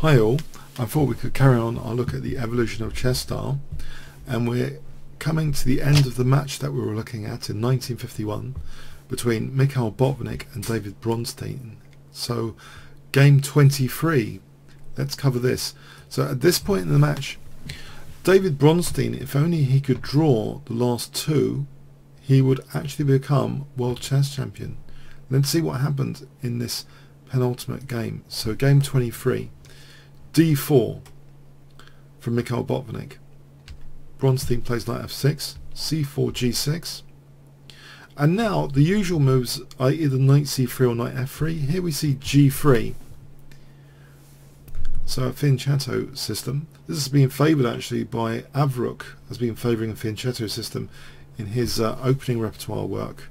Hi all, I thought we could carry on our look at the evolution of chess style, and we're coming to the end of the match that we were looking at in 1951 between Mikhail Botvinnik and David Bronstein. So game 23, let's cover this. So at this point in the match, David Bronstein, if only he could draw the last two, he would actually become world chess champion. Let's see what happened in this penultimate game. So game 23. d4 from Mikhail Botvinnik. Bronstein plays knight f6, c4, g6, and now the usual moves are either knight c3 or knight f3. Here we see g3. So a fianchetto system. This has been favoured actually by Avruk, has been favouring a fianchetto system in his opening repertoire work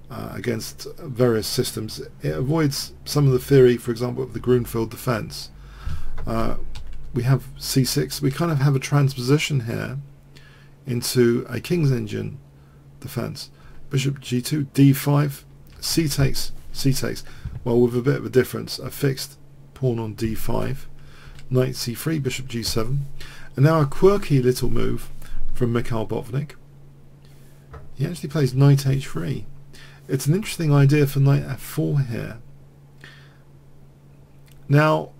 against various systems. It avoids some of the theory, for example, of the Grunfeld defence. We have c6. We kind of have a transposition here into a King's Engine defence. Bishop g2, d5, c takes, c takes. Well, with a bit of a difference, a fixed pawn on d5, knight c3, bishop g7, and now a quirky little move from Mikhail Botvinnik. He actually plays knight h3. It's an interesting idea for knight f4 here. Now,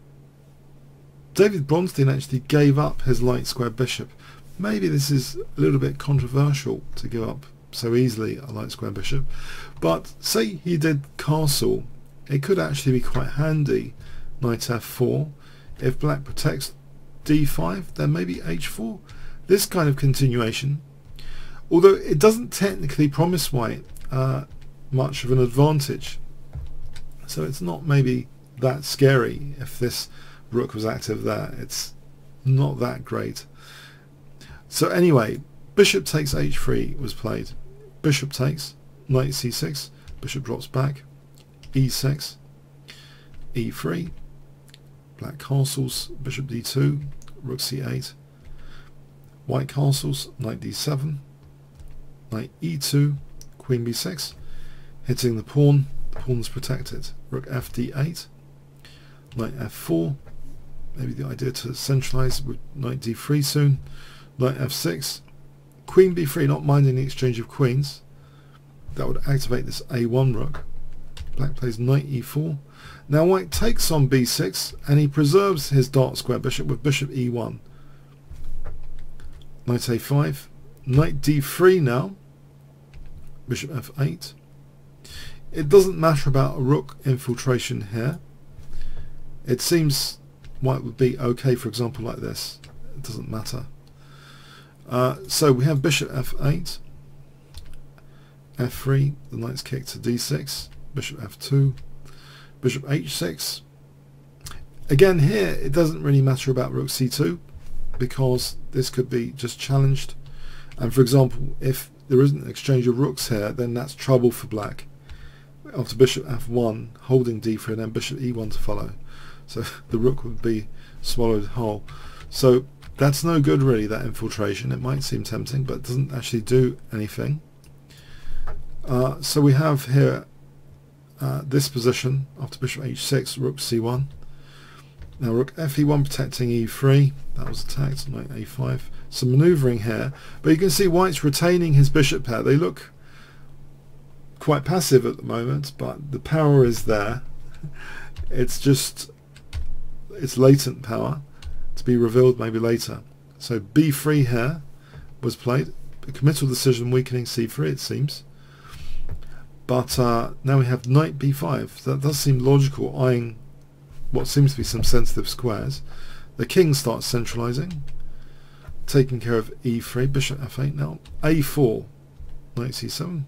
David Bronstein actually gave up his light square bishop. Maybe this is a little bit controversial to give up so easily a light square bishop, but say he did castle, it could actually be quite handy. Knight f4. If black protects d5, then maybe h4. This kind of continuation, although it doesn't technically promise white much of an advantage, so it's not maybe that scary if this rook was active there. It's not that great. So anyway, bishop takes h3 was played. Bishop takes, knight c6, bishop drops back, e6, e3, black castles, bishop d2, rook c8, white castles, knight d7, knight e2, queen b6, hitting the pawn's protected, rook f d8, knight f4, maybe the idea to centralize with knight d3 soon, knight f6, queen b3, not minding the exchange of queens. That would activate this a1 rook. Black plays knight e4. Now white takes on b6 and he preserves his dark square bishop with bishop e1. Knight a5, knight d3 now, bishop f8. It doesn't matter about a rook infiltration here. It seems white would be okay, for example, like this. It doesn't matter. So we have bishop f8, f3, the knight's kicked to d6, bishop f2, bishop h6. Again here it doesn't really matter about rook c2 because this could be just challenged, and for example if there isn't an exchange of rooks here, then that's trouble for black. After bishop f1 holding d3 and then bishop e1 to follow, so the rook would be swallowed whole. So that's no good really, that infiltration. It might seem tempting but it doesn't actually do anything. So we have here this position after bishop h6, rook c1. Now rook fe1 protecting e3, that was attacked, knight a5. Some manoeuvring here, but you can see white's retaining his bishop pair. They look quite passive at the moment, but the power is there. It's just, it's latent power to be revealed maybe later. So b3 here was played, a committal decision weakening c3 it seems. But now we have knight b5. So that does seem logical, eyeing what seems to be some sensitive squares. The king starts centralizing, taking care of e3, bishop f8 now, a4, knight c7.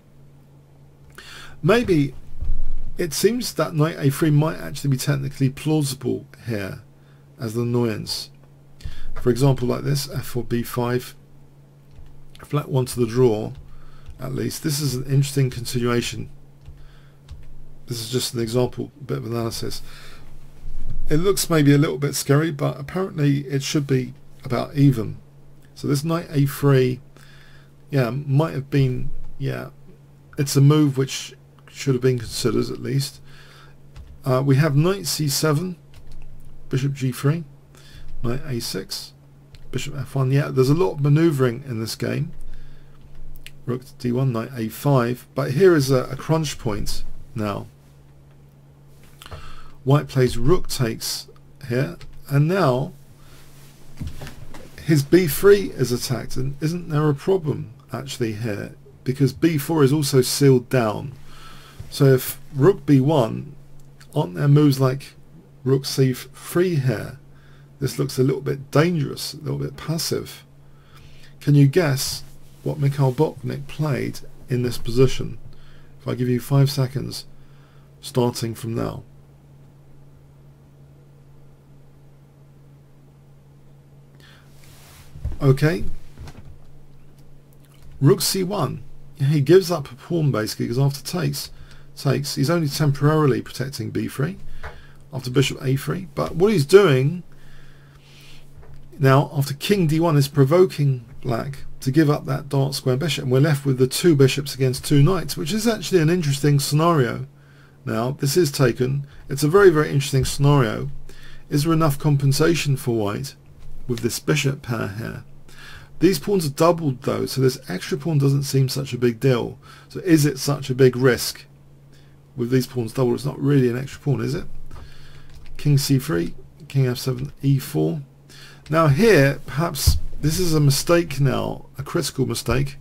Maybe it seems that knight a3 might actually be technically plausible here as the annoyance. For example like this, f4 b5, if black wants the draw, at least. This is an interesting continuation. This is just an example, a bit of analysis. It looks maybe a little bit scary, but apparently it should be about even. So this knight a3, yeah, might have been, yeah, it's a move which should have been considered at least. We have knight c7, bishop g3, knight a6, bishop f1. Yeah, there's a lot of manoeuvring in this game. Rook to d1, knight a5, but here is a crunch point now. White plays rook takes here, and now his b3 is attacked, and isn't there a problem actually here, because b4 is also sealed down. So if rook b1, aren't there moves like rook c3 here? This looks a little bit dangerous, a little bit passive. Can you guess what Mikhail Botvinnik played in this position? If I give you 5 seconds starting from now. Okay, rook c1. He gives up a pawn basically, because after takes, he's only temporarily protecting b3 after bishop a3. But what he's doing now after king d1 is provoking black to give up that dark square bishop, and we're left with the two bishops against two knights, which is actually an interesting scenario. Now this is taken. It's a very, very interesting scenario. Is there enough compensation for white with this bishop pair here? These pawns are doubled though, so this extra pawn doesn't seem such a big deal. So is it such a big risk with these pawns doubled? It's not really an extra pawn, is it? King c3, king f7, e4. Now here, perhaps this is a mistake now, a critical mistake,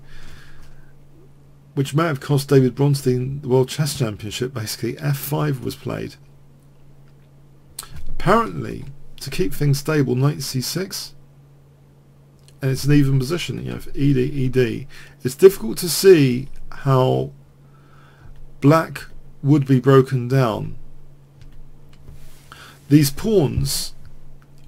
which may have cost David Bronstein the World Chess Championship. Basically, f5 was played. Apparently, to keep things stable, knight c6, and it's an even position, you know, for ed. It's difficult to see how black would be broken down. These pawns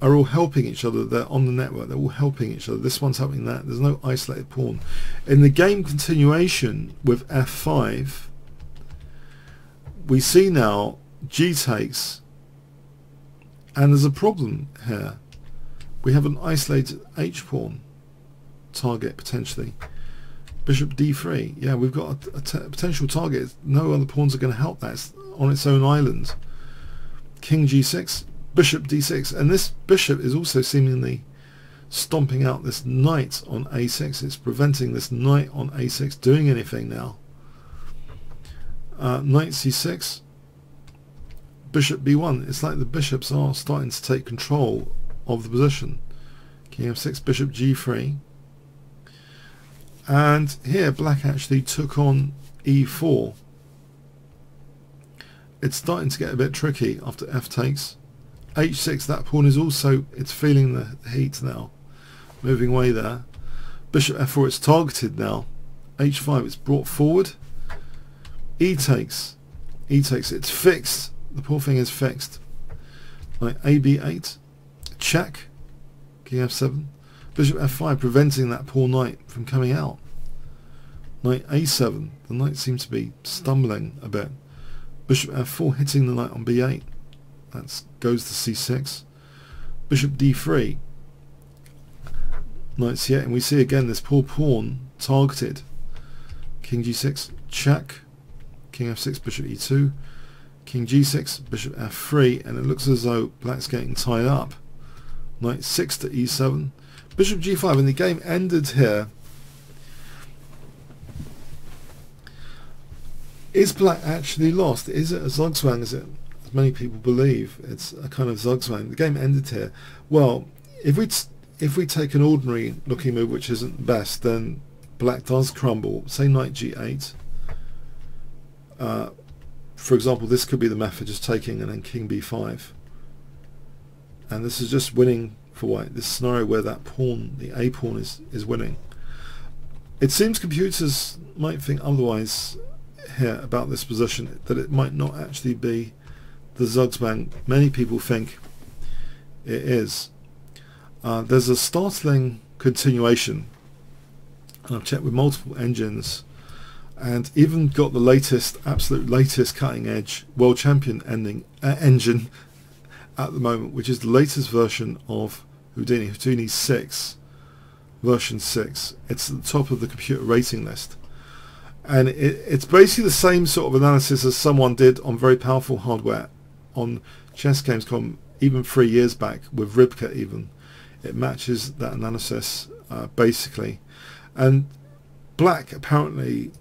are all helping each other. They're on the network. They're all helping each other. This one's helping that. There's no isolated pawn. In the game continuation with f5, we see now g takes, and there's a problem here. We have an isolated h pawn target potentially. Bishop d3. Yeah, we've got a potential target. No other pawns are going to help that. It's on its own island. King g6, bishop d6, and this bishop is also seemingly stomping out this knight on a6. It's preventing this knight on a6 doing anything now. Knight c6, bishop b1. It's like the bishops are starting to take control of the position. King f6, bishop g3, and here black actually took on e4. It's starting to get a bit tricky after f takes. h6, that pawn is also, it's feeling the heat now, moving away there. Bishop f4, it's targeted now. h5, it's brought forward. e takes, it's fixed. The poor thing is fixed. Knight ab8, check, king f7, bishop f5, preventing that poor knight from coming out. Knight a7, the knight seems to be stumbling a bit. Bishop f4, hitting the knight on b8, that goes to c6. Bishop d3, knight c8, and we see again this poor pawn targeted. King g6, check, king f6, bishop e2, king g6, bishop f3, and it looks as though black's getting tied up. Knight 6 to e7, bishop g5, and the game ended here. Is black actually lost? Is it a Zugzwang, as many people believe? It's a kind of Zugzwang. The game ended here. Well, if we take an ordinary looking move which isn't the best, then black does crumble. Say knight g8. For example, this could be the method, just taking and then king b5. And this is just winning for white. This scenario where that pawn, the a pawn, is winning. It seems computers might think otherwise here about this position, that it might not actually be the Zugzwang many people think it is. There's a startling continuation, and I've checked with multiple engines, and even got the latest, absolute latest cutting edge world champion engine at the moment, which is the latest version of Houdini 6, version 6. It's at the top of the computer rating list, and it's basically the same sort of analysis as someone did on very powerful hardware on chessgames.com even 3 years back with Ribka even. It matches that analysis basically. And black apparently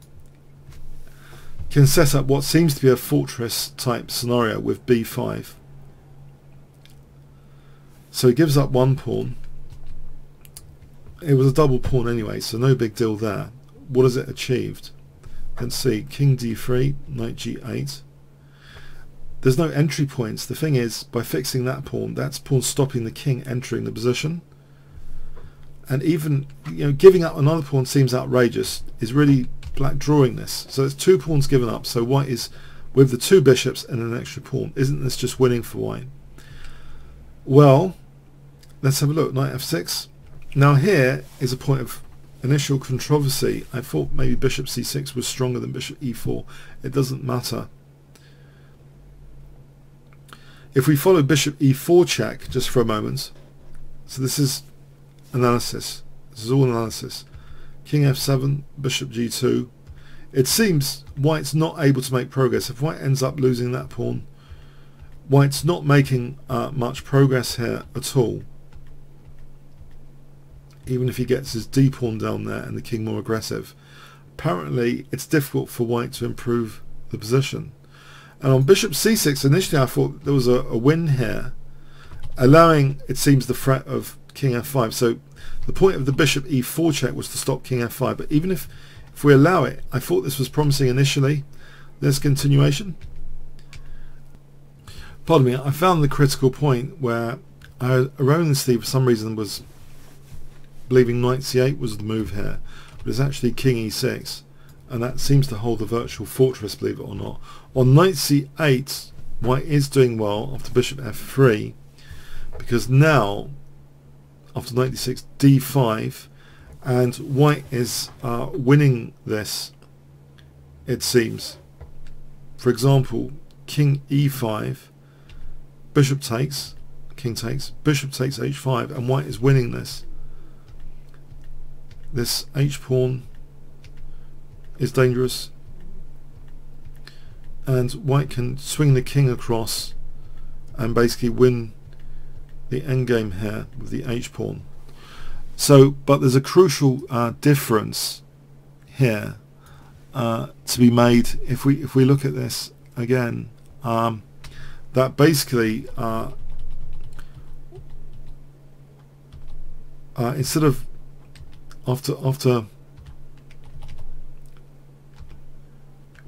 can set up what seems to be a fortress type scenario with b5. So he gives up one pawn. It was a double pawn anyway, so no big deal there. What has it achieved? Let's see, king d3, knight g8. There's no entry points. The thing is, by fixing that pawn, that's pawn stopping the king entering the position. And even, you know, giving up another pawn seems outrageous. Is really black drawing this. So it's 2 pawns given up. So white is with the 2 bishops and an extra pawn. Isn't this just winning for white? Well, let's have a look. Knight f6. Now here is a point of initial controversy. I thought maybe bishop c6 was stronger than bishop e4. It doesn't matter. If we follow bishop e4 check just for a moment, so this is analysis. This is all analysis. King f7, bishop g2. It seems white's not able to make progress. If white ends up losing that pawn, white's not making much progress here at all. Even if he gets his d pawn down there and the king more aggressive. Apparently it's difficult for white to improve the position. And on bishop c6, initially I thought there was a win here, allowing, it seems, the threat of king f5. So the point of the bishop e4 check was to stop king f5. But even if we allow it, I thought this was promising initially. There's continuation. Pardon me, I found the critical point where I erroneously, for some reason, was believing knight c8 was the move here. But it's actually king e6. And that seems to hold the virtual fortress, believe it or not. On knight c8, white is doing well after bishop f3, because now, after knight d6, d5, and white is winning this, it seems. For example, king e5, bishop takes, king takes, bishop takes h5, and white is winning this. This h-pawn is dangerous, and white can swing the king across and basically win the endgame here with the h-pawn. So, but there's a crucial difference here to be made if we look at this again, that basically instead of after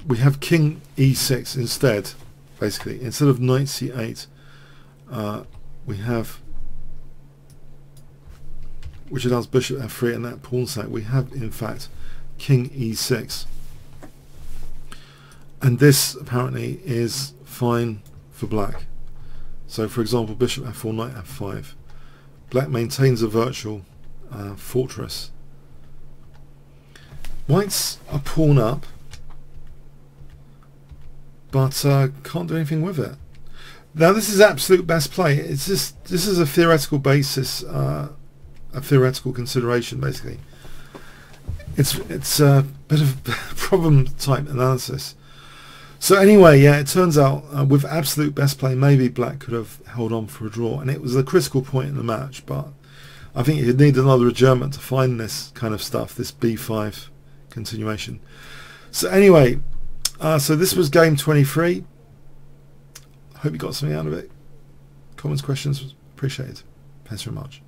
we have king e6 instead, basically. Instead of knight c8, we have, which allows bishop f3 and that pawn sack, we have in fact king e6. And this apparently is fine for black. So for example, bishop f4, knight f5. Black maintains a virtual fortress. White's a pawn up, but can't do anything with it. Now this is absolute best play. It's just, this is a theoretical basis, a theoretical consideration basically. It's a bit of problem type analysis. So anyway, yeah, it turns out with absolute best play, maybe black could have held on for a draw, and it was a critical point in the match. But I think you'd need another adjournment to find this kind of stuff, this b5 continuation. So anyway. So this was game 23. Hope you got something out of it. Comments, questions, appreciated. Thanks very much.